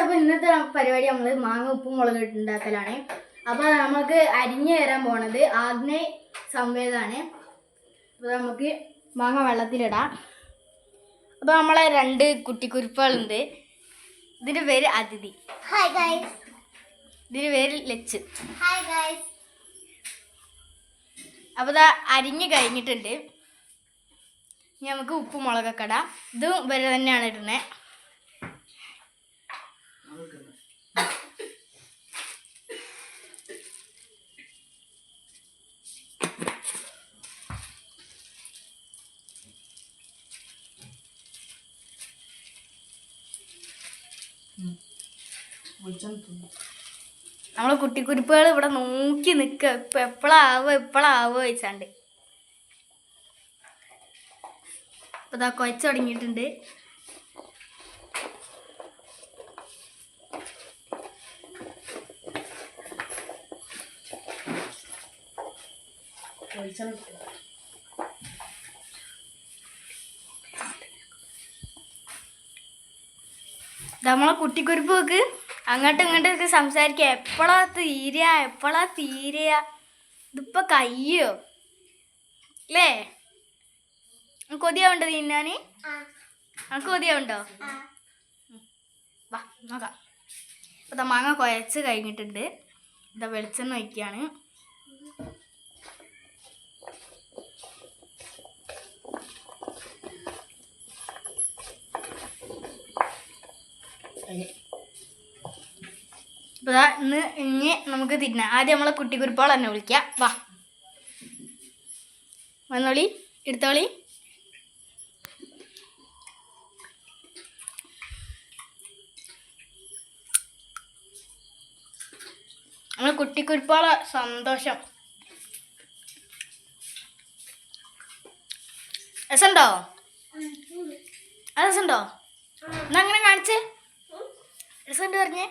അപ്പോൾ ഇന്നത്തെ പരിപാടി നമ്മൾ മാങ്ങ ഉപ്പും മുളക് ഉണ്ടാക്കലാണ്. അപ്പോൾ നമുക്ക് അരിഞ്ഞു തരാൻ പോണത് ആഗ്നേയ് സംവേദാണ്. അപ്പോൾ നമുക്ക് മാങ്ങ വെള്ളത്തിലിടാം. അപ്പോൾ നമ്മളെ 2 കുട്ടിക്കുരുപ്പുകളുണ്ട്. ഇതിൻ്റെ പേര് അതിഥി. Hi guys. ഇതിൻ്റെ പേര് ലച്ച്. Hi guys. അപ്പോൾ ഇതാ അരിഞ്ഞ് കഴിഞ്ഞിട്ടുണ്ട്. ഇനി നമുക്ക് ഉപ്പും മുളകൊക്കെ ഇടാം. ഇതും ഇവരെ തന്നെയാണ് ഇടുന്നത്. നമ്മളെ കുട്ടിക്കുരിപ്പുകൾ ഇവിടെ നോക്കി നിൽക്കുക, ഇപ്പം എപ്പോഴാവോ വെച്ചാണ്ട്. അപ്പോൾ ഇതാ കുഴച്ച് തുടങ്ങിയിട്ടുണ്ട്. നമ്മളെ കുട്ടിക്കുരിപ്പ് നോക്ക്, അങ്ങോട്ടും ഇങ്ങോട്ടൊക്കെ സംസാരിക്കുക. എപ്പോഴാ തീരുക ഇതിപ്പോൾ കയ്യോ അല്ലേ? കൊതിയാവുണ്ടോ തിന്നാൻ? നമുക്ക് കൊതിയാവുണ്ടോ? വാ നോക്കാം. അപ്പോൾ മാങ്ങ കുഴച്ച് കഴിഞ്ഞിട്ടുണ്ട്. ഇതാ വെളിച്ചെണ്ണ ഒഴിക്കുകയാണ്. അപ്പോൾ ഇനി നമുക്ക് തിന്നാം. ആദ്യം നമ്മളെ കുട്ടിക്കുരിപ്പാൾ തന്നെ വിളിക്കാം. വാ വന്നോളി, എടുത്തോളി. നമ്മളെ കുട്ടിക്കുരിപ്പാളെ സന്തോഷം. രസമുണ്ടോ? രസമുണ്ടോ? എന്നാ അങ്ങനെ കാണിച്ചേ. രസമുണ്ട് പറഞ്ഞേ.